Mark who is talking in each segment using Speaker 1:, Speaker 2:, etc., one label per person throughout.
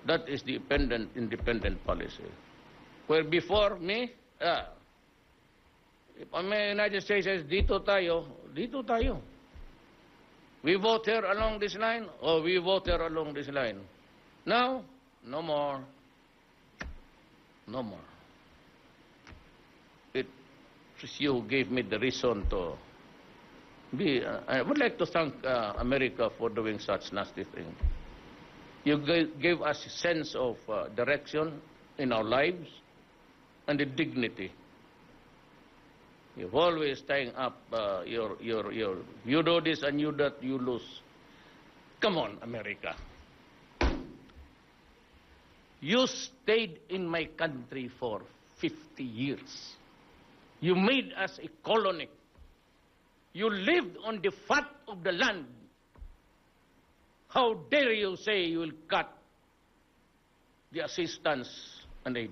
Speaker 1: That is the independent policy. Where before me, if the United States says, dito tayo, dito tayo. We vote here along this line, or we vote here along this line. Now, no more. No more. It's you who gave me the reason to be. I would like to thank America for doing such nasty thing. You gave us a sense of direction in our lives and the dignity. You've always tying up you do this and you that, you lose. Come on, America. You stayed in my country for 50 years. You made us a colony. You lived on the fat of the land. How dare you say you will cut the assistance and aid?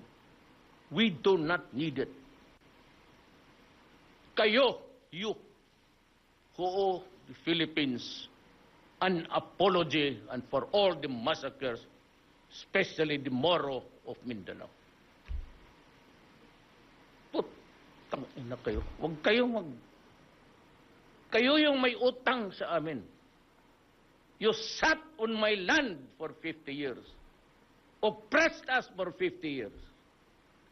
Speaker 1: We do not need it. Kayo, you, who owe the Philippines an apology and for all the massacres, especially the Moro of Mindanao. Putang ina kayo. Huwag kayong Kayo yung may utang sa amin. You sat on my land for 50 years. Oppressed us for 50 years.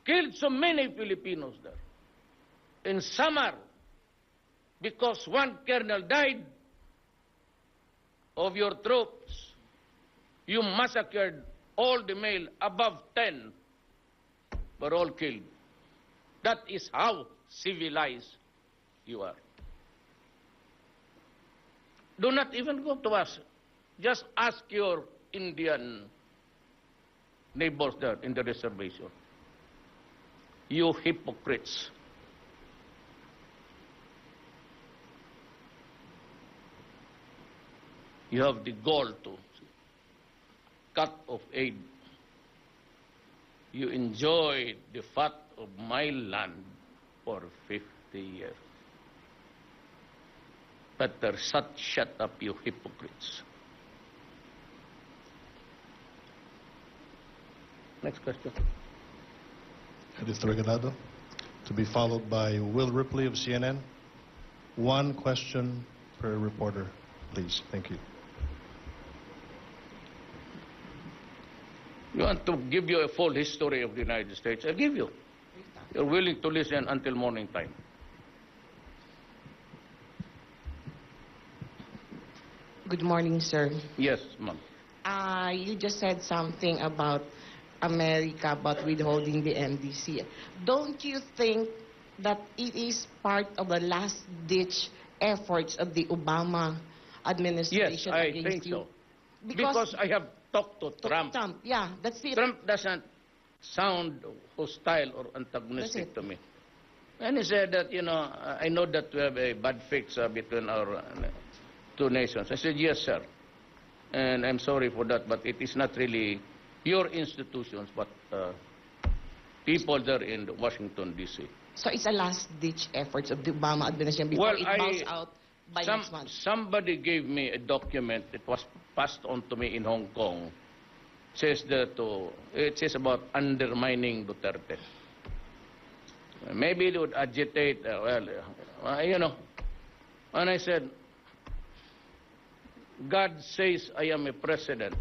Speaker 1: Killed so many Filipinos there. In summer, because one colonel died of your troops, you massacred all the male above 10 were all killed. That is how civilized you are. Do not even go to us. Just ask your Indian neighbors there in the reservation. You hypocrites. You have the goal to cut off aid. You enjoyed the fat of my land for 50 years. Better shut up, you hypocrites. Next question.
Speaker 2: Editor Regalado, to be followed by Will Ripley of CNN. One question per reporter, please. Thank you.
Speaker 1: You want to give you a full history of the United States? I'll give you. You're willing to listen until morning time.
Speaker 3: Good morning, sir.
Speaker 1: Yes, ma'am.
Speaker 3: You just said something about America, about withholding the MDC. Don't you think that it is part of the last-ditch efforts of the Obama administration
Speaker 1: Yes, I
Speaker 3: against
Speaker 1: think
Speaker 3: you?
Speaker 1: so. Because I have talked to Trump.
Speaker 3: Yeah, that's it.
Speaker 1: Trump doesn't sound hostile or antagonistic to me. And he said that, I know that we have a bad fix between our two nations. I said, yes, sir. And I'm sorry for that, but it is not really your institutions, but people there in Washington, D.C.
Speaker 3: So it's a last-ditch efforts of the Obama administration before it bows out by next month.
Speaker 1: Somebody gave me a document. It was passed on to me in Hong Kong. It says about undermining Duterte. Maybe it would agitate, And I said, God says I am a president.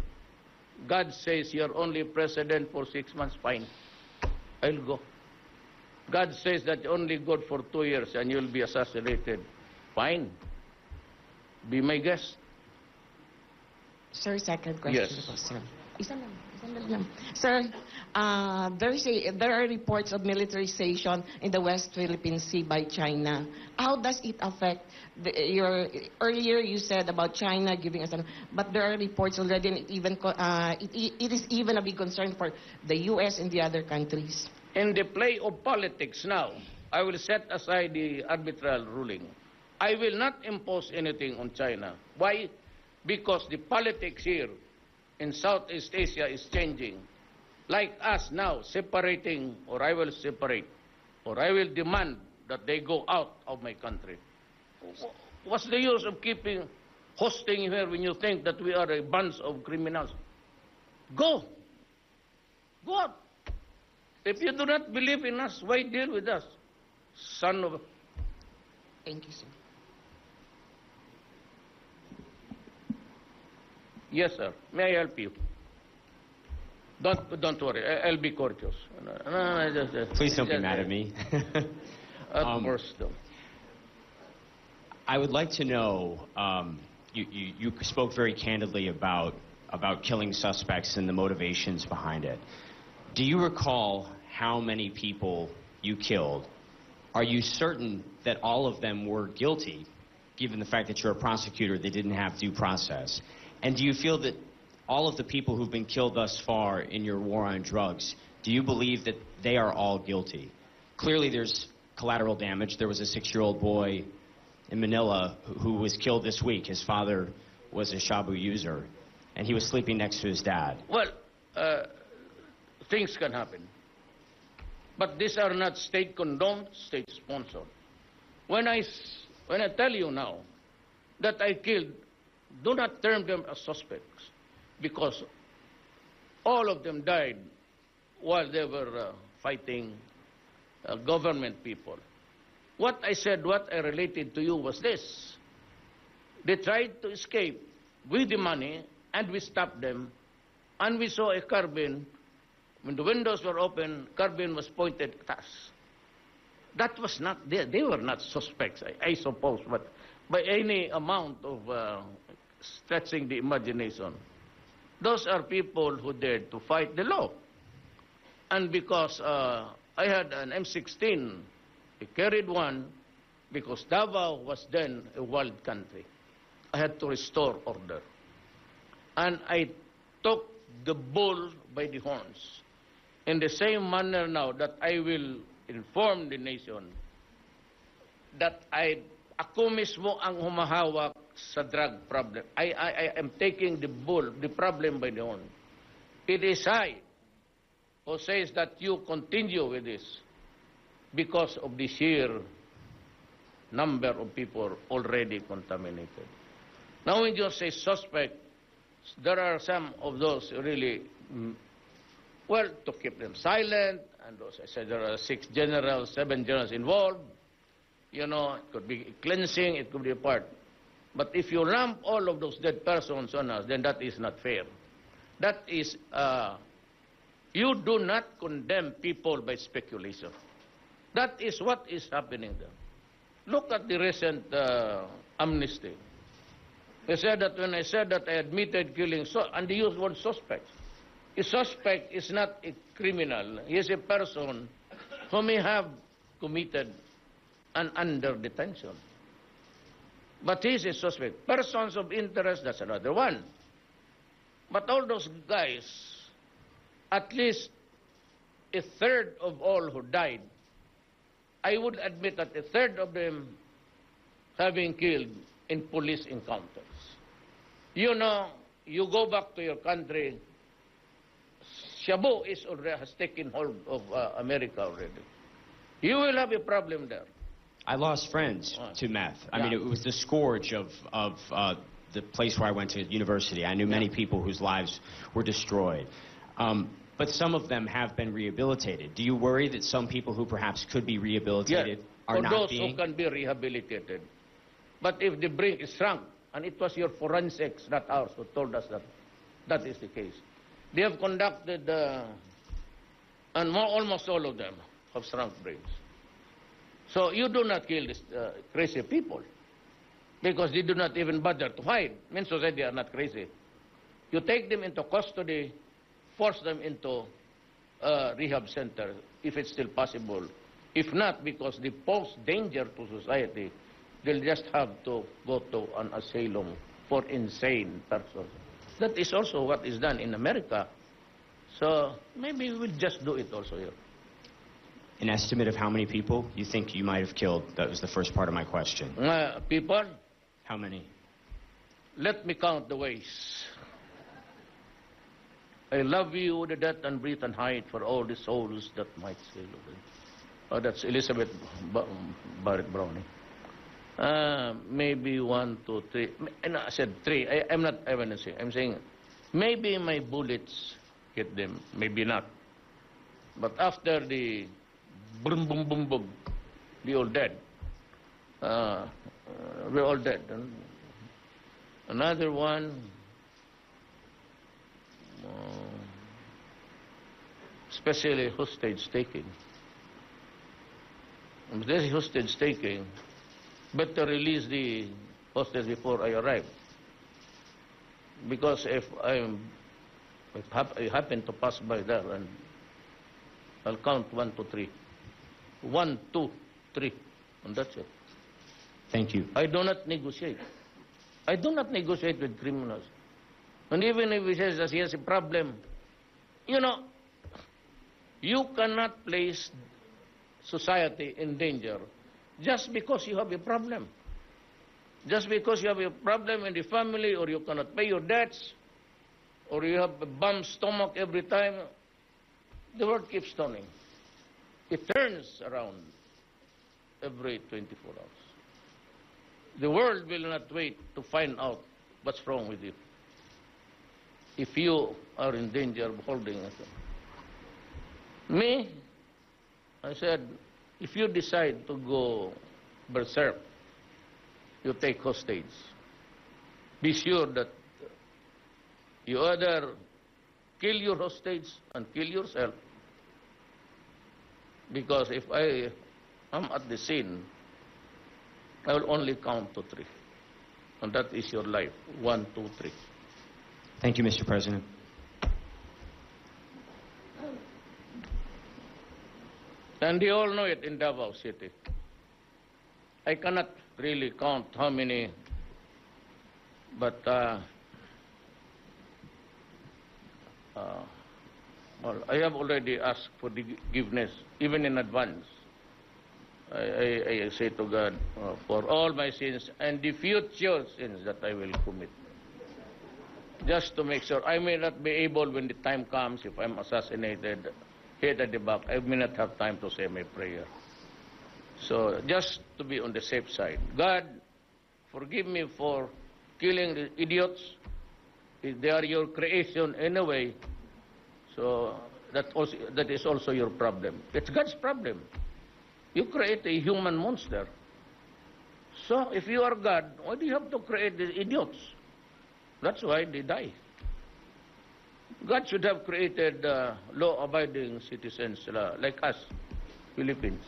Speaker 1: God says you're only president for 6 months, fine. I'll go. God says that you're only good for 2 years and you'll be assassinated. Fine. Be my guest.
Speaker 3: Sir, second question.
Speaker 1: Yes.
Speaker 3: Sir. Isa lang. Sir, there are reports of militarization in the West Philippine Sea by China. How does it affect earlier you said about China giving us but there are reports already, and it is even a big concern for the U.S. and the other countries.
Speaker 1: In the play of politics now, I will set aside the arbitral ruling. I will not impose anything on China. Why? Because the politics here in Southeast Asia is changing. Like us now, separating, or I will separate, or I will demand that they go out of my country. What's the use of hosting here when you think that we are a bunch of criminals? Go. God. If you do not believe in us, why deal with us? Son of...
Speaker 3: Thank you, sir.
Speaker 1: Yes, sir. May I help you? Don't worry. I'll be courteous.
Speaker 4: Please don't be mad at me.
Speaker 1: Of course, though.
Speaker 4: I would like to know, you spoke very candidly about killing suspects and the motivations behind it. Do you recall how many people you killed? Are you certain that all of them were guilty, given the fact that you're a prosecutor, they didn't have due process? And do you feel that all of the people who've been killed thus far in your war on drugs, do you believe that they are all guilty? Clearly there's collateral damage. There was a 6-year-old boy in Manila who was killed this week. His father was a shabu user, and he was sleeping next to his dad.
Speaker 1: Well, things can happen. But these are not state-condoned, state-sponsored. When I tell you now that I killed, do not term them as suspects, because all of them died while they were fighting government people. What I said, what I related to you was this. They tried to escape with the money, and we stopped them, and we saw a carbine. When the windows were open, carbine was pointed at us. That was not there. They were not suspects, I suppose, but by any amount of stretching the imagination. Those are people who dared to fight the law. And because I had an M16, I carried one because Davao was then a wild country. I had to restore order. And I took the bull by the horns. In the same manner now that I will inform the nation that ako mismo ang humahawak sa drug problem. I am taking the bull, the problem by the horn. It is I who says that you continue with this because of the sheer number of people already contaminated. Now when you say suspect, there are some of those really, well, to keep them silent, and those, I said there are 6 generals, 7 generals involved. You know, it could be cleansing, it could be a part. But if you lump all of those dead persons on us, then that is not fair. That is, you do not condemn people by speculation. That is what is happening there. Look at the recent amnesty. They said that when I said that I admitted killing, and they used word suspect. A suspect is not a criminal. He is a person who may have committed an under detention. But he is a suspect. Persons of interest, that's another one. But all those guys, at least a third of all who died, I would admit that a third of them having killed in police encounters. You know, you go back to your country, Shabu has taken hold of America already. You will have a problem there.
Speaker 4: I lost friends to meth. I mean, it was the scourge of the place where I went to university. I knew many people whose lives were destroyed. But some of them have been rehabilitated. Do you worry that some people who perhaps could be rehabilitated are not being?
Speaker 1: For those who can be rehabilitated. But if the brain is shrunk, and it was your forensics, not ours, who told us that that is the case. They have conducted, and almost all of them have shrunk brains. So you do not kill these crazy people because they do not even bother to hide. Men society are not crazy. You take them into custody, force them into rehab center if it's still possible. If not, because they pose danger to society, they'll just have to go to an asylum for insane persons. That is also what is done in America. So maybe we'll just do it also here.
Speaker 4: An estimate of how many people you think you might have killed? That was the first part of my question.
Speaker 1: People?
Speaker 4: How many?
Speaker 1: Let me count the ways. I love you with the depth and breadth and height for all the souls that might sail away. Oh, that's Elizabeth Barrett Browning. Maybe 1, 2, 3. No, I said 3. I'm not evidencing. I'm saying maybe my bullets hit them, maybe not. But after the boom, boom, boom, boom, we all dead. We're all dead. And another one, especially hostage taking. If there's hostage taking, better release the hostage before I arrive. Because if I happen to pass by there, and I'll count 1, 2, 3. 1, 2, 3, and that's it.
Speaker 4: Thank you.
Speaker 1: I do not negotiate. I do not negotiate with criminals. And even if he says that he has a problem, you know, you cannot place society in danger just because you have a problem. Just because you have a problem in the family, or you cannot pay your debts, or you have a bump stomach every time, the world keeps turning. It turns around every 24 hours. The world will not wait to find out what's wrong with you if you are in danger of holding it. Me, I said, if you decide to go berserk, you take hostage, be sure that you either kill your hostage and kill yourself, because if I am at the scene, I will only count to 3. And that is your life. 1, 2, 3.
Speaker 4: Thank you, Mr. President.
Speaker 1: And you all know it in Davao City. I cannot really count how many, but well, I have already asked for forgiveness, even in advance. I say to God, for all my sins and the future sins that I will commit. Just to make sure I may not be able, when the time comes, if I'm assassinated, hit at the back, I may not have time to say my prayer. So just to be on the safe side. God, forgive me for killing the idiots. They are your creation anyway. So that is also your problem. It's God's problem. You create a human monster. So if you are God, why do you have to create these idiots? That's why they die. God should have created law-abiding citizens like us, Philippines.